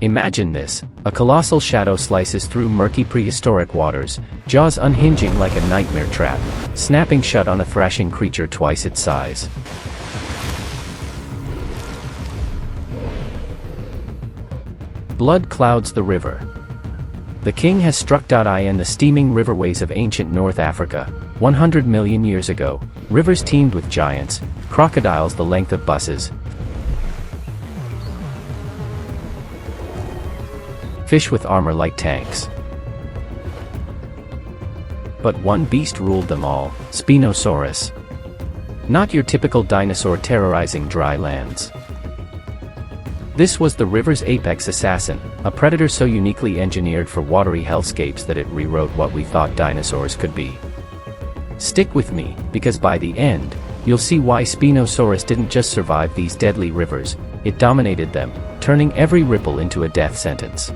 Imagine this, a colossal shadow slices through murky prehistoric waters, jaws unhinging like a nightmare trap, snapping shut on a thrashing creature twice its size. Blood clouds the river. The king has struck I in the steaming riverways of ancient North Africa. 100 million years ago, rivers teemed with giants, crocodiles the length of buses, fish with armor like tanks. But one beast ruled them all, Spinosaurus. Not your typical dinosaur terrorizing dry lands. This was the river's apex assassin, a predator so uniquely engineered for watery hellscapes that it rewrote what we thought dinosaurs could be. Stick with me, because by the end, you'll see why Spinosaurus didn't just survive these deadly rivers, it dominated them, turning every ripple into a death sentence.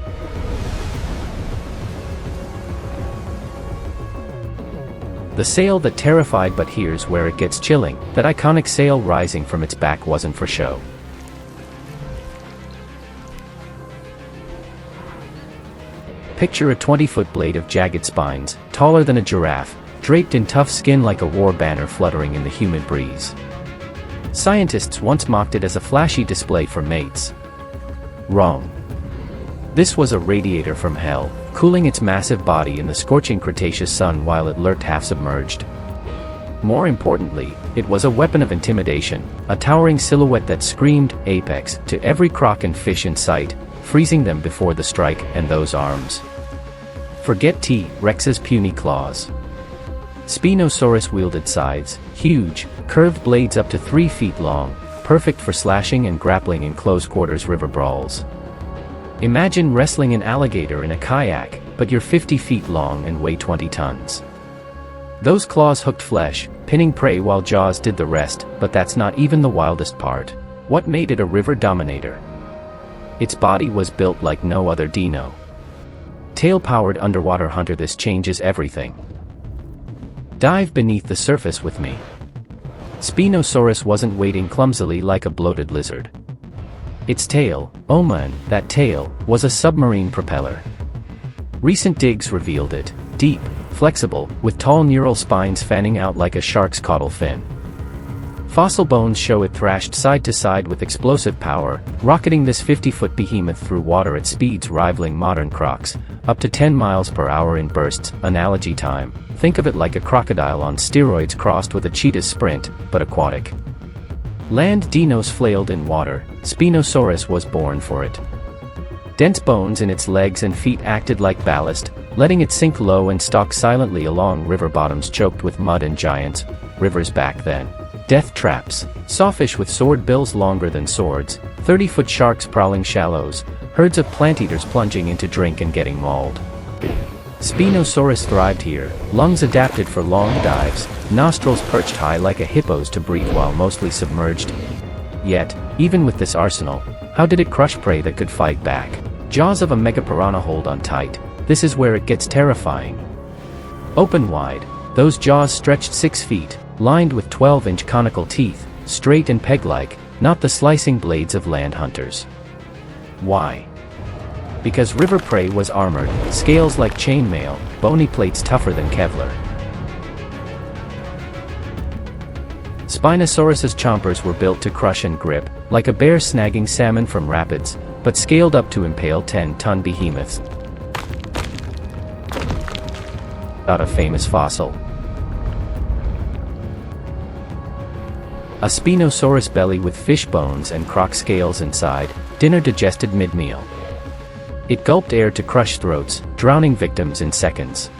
The sail that terrified, but here's where it gets chilling, that iconic sail rising from its back wasn't for show. Picture a 20-foot blade of jagged spines, taller than a giraffe, draped in tough skin like a war banner fluttering in the humid breeze. Scientists once mocked it as a flashy display for mates. Wrong. This was a radiator from hell, cooling its massive body in the scorching Cretaceous sun while it lurked half-submerged. More importantly, it was a weapon of intimidation, a towering silhouette that screamed apex to every croc and fish in sight, freezing them before the strike. And those arms. Forget T-Rex's puny claws. Spinosaurus wielded scythes, huge, curved blades up to 3 feet long, perfect for slashing and grappling in close-quarters river brawls. Imagine wrestling an alligator in a kayak, but you're 50 feet long and weigh 20 tons. Those claws hooked flesh, pinning prey while jaws did the rest, but that's not even the wildest part. What made it a river dominator? Its body was built like no other dino. Tail-powered underwater hunter. This changes everything. Dive beneath the surface with me. Spinosaurus wasn't wading clumsily like a bloated lizard. Its tail, oh man, that tail, was a submarine propeller. Recent digs revealed it, deep, flexible, with tall neural spines fanning out like a shark's caudal fin. Fossil bones show it thrashed side to side with explosive power, rocketing this 50-foot behemoth through water at speeds rivaling modern crocs, up to 10 miles per hour in bursts. Analogy time, think of it like a crocodile on steroids crossed with a cheetah's sprint, but aquatic. Land dinos flailed in water, Spinosaurus was born for it. Dense bones in its legs and feet acted like ballast, letting it sink low and stalk silently along river bottoms choked with mud and giants. Rivers back then. Death traps, sawfish with sword bills longer than swords, 30-foot sharks prowling shallows, herds of plant-eaters plunging in to drink and getting mauled. Spinosaurus thrived here, lungs adapted for long dives, nostrils perched high like a hippo's to breathe while mostly submerged. Yet, even with this arsenal, how did it crush prey that could fight back? Jaws of a megapiranha hold on tight. This is where it gets terrifying. Open wide, those jaws stretched 6 feet, lined with 12-inch conical teeth, straight and peg-like, not the slicing blades of land hunters. Why? Because river prey was armored, scales like chainmail, bony plates tougher than Kevlar. Spinosaurus's chompers were built to crush and grip, like a bear snagging salmon from rapids, but scaled up to impale 10-ton behemoths. Not a famous fossil. A Spinosaurus belly with fish bones and croc scales inside, dinner digested mid-meal. It gulped air to crush throats, drowning victims in seconds.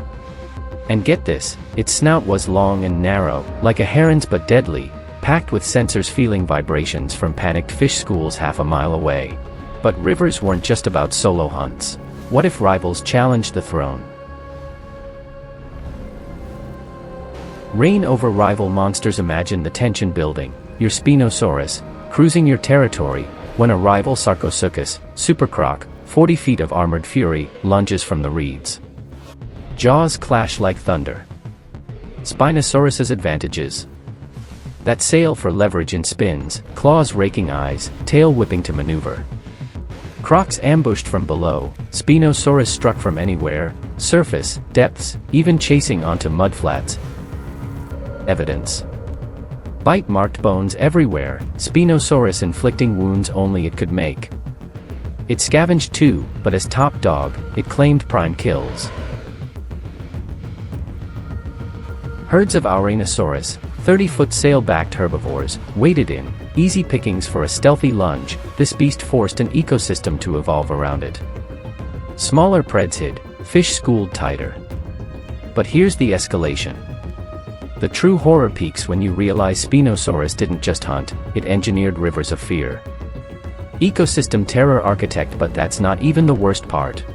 And get this, its snout was long and narrow, like a heron's but deadly, packed with sensors feeling vibrations from panicked fish schools half a mile away. But rivers weren't just about solo hunts. What if rivals challenged the throne? Reign over rival monsters. Imagine the tension building, your Spinosaurus, cruising your territory, when a rival Sarcosuchus, supercroc, 40 feet of armored fury, lunges from the reeds. Jaws clash like thunder. Spinosaurus's advantages. That sail for leverage in spins, claws raking eyes, tail whipping to maneuver. Crocs ambushed from below, Spinosaurus struck from anywhere, surface, depths, even chasing onto mudflats. Evidence. Bite-marked bones everywhere, Spinosaurus inflicting wounds only it could make. It scavenged too, but as top dog, it claimed prime kills. Herds of Ouranosaurus, 30-foot sail-backed herbivores, waded in, easy pickings for a stealthy lunge. This beast forced an ecosystem to evolve around it. Smaller preds hid, fish schooled tighter. But here's the escalation. The true horror peaks when you realize Spinosaurus didn't just hunt, it engineered rivers of fear. Ecosystem terror architect, but that's not even the worst part.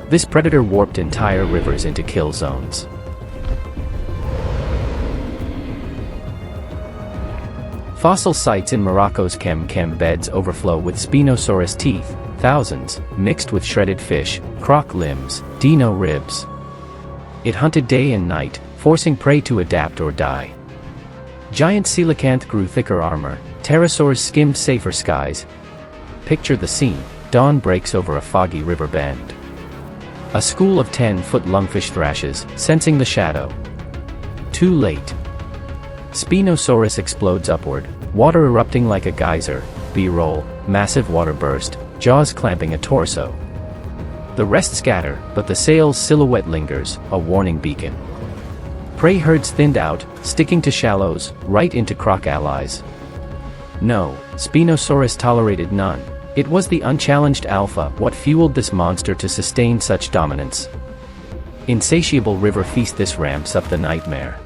This predator warped entire rivers into kill zones. Fossil sites in Morocco's Kem beds overflow with Spinosaurus teeth, thousands, mixed with shredded fish, croc limbs, dino ribs. It hunted day and night, forcing prey to adapt or die. Giant coelacanth grew thicker armor, pterosaurs skimmed safer skies. Picture the scene: dawn breaks over a foggy river bend. A school of 10-foot lungfish thrashes, sensing the shadow. Too late. Spinosaurus explodes upward, water erupting like a geyser. B-roll, massive water burst, jaws clamping a torso. The rest scatter, but the sail's silhouette lingers, a warning beacon. Prey herds thinned out, sticking to shallows, right into croc allies. No, Spinosaurus tolerated none. It was the unchallenged alpha what fueled this monster to sustain such dominance. Insatiable river feast. This ramps up the nightmare.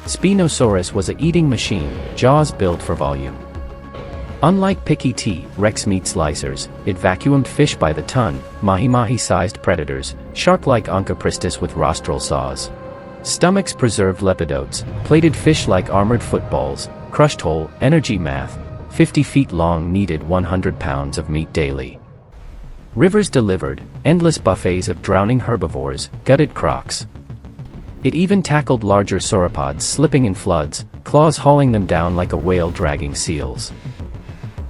Spinosaurus was a eating machine, jaws built for volume. Unlike picky T-Rex meat slicers, it vacuumed fish by the ton, mahi-mahi-sized predators, shark-like Onchopristis with rostral saws. Stomachs preserved lepidotes, plated fish like armored footballs, crushed whole, energy math, 50 feet long needed 100 pounds of meat daily. Rivers delivered, endless buffets of drowning herbivores, gutted crocs. It even tackled larger sauropods slipping in floods, claws hauling them down like a whale dragging seals.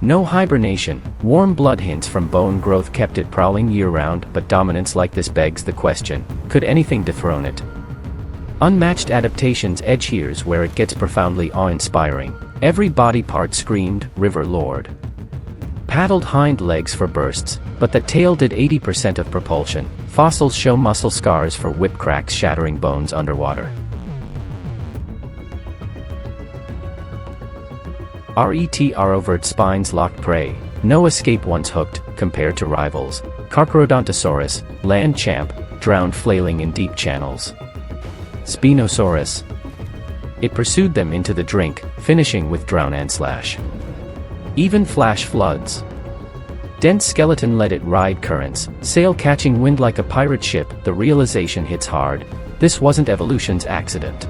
No hibernation, warm blood hints from bone growth kept it prowling year-round, but dominance like this begs the question, could anything dethrone it? Unmatched adaptations. Edge here's where it gets profoundly awe-inspiring. Every body part screamed, river lord. Paddled hind legs for bursts, but that tail did 80% of propulsion. Fossils show muscle scars for whip cracks shattering bones underwater. Retrovert spines locked prey, no escape once hooked, compared to rivals. Carcharodontosaurus, land champ, drowned flailing in deep channels. Spinosaurus. It pursued them into the drink, finishing with drown and slash. Even flash floods. Dense skeleton let it ride currents, sail catching wind like a pirate ship. The realization hits hard, this wasn't evolution's accident.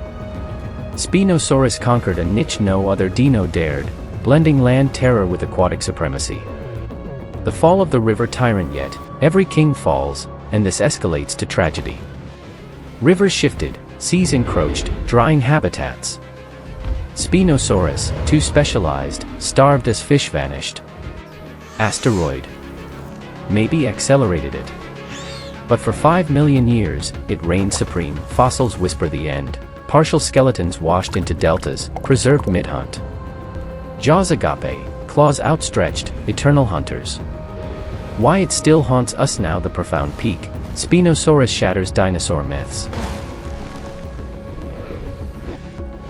Spinosaurus conquered a niche no other dino dared, blending land terror with aquatic supremacy. The fall of the river tyrant. Yet every king falls, and this escalates to tragedy. Rivers shifted, seas encroached, drying habitats. Spinosaurus, too specialized, starved as fish vanished. Asteroid. Maybe accelerated it. But for 5 million years, it reigned supreme. Fossils whisper the end. Partial skeletons washed into deltas, preserved mid-hunt. Jaws agape, claws outstretched, eternal hunters. Why it still haunts us now. The profound peak. Spinosaurus shatters dinosaur myths.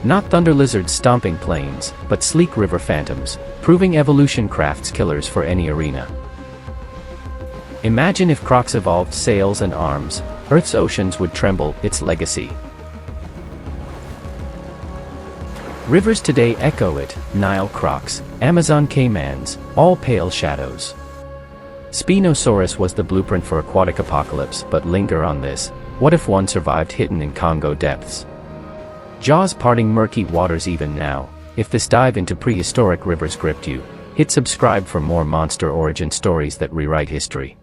Not thunder lizards stomping plains, but sleek river phantoms, proving evolution crafts killers for any arena. Imagine if crocs evolved sails and arms, Earth's oceans would tremble. Its legacy. Rivers today echo it, Nile crocs, Amazon caimans, all pale shadows. Spinosaurus was the blueprint for aquatic apocalypse, but linger on this, what if one survived hidden in Congo depths? Jaws parting murky waters even now. If this dive into prehistoric rivers gripped you, hit subscribe for more monster origin stories that rewrite history.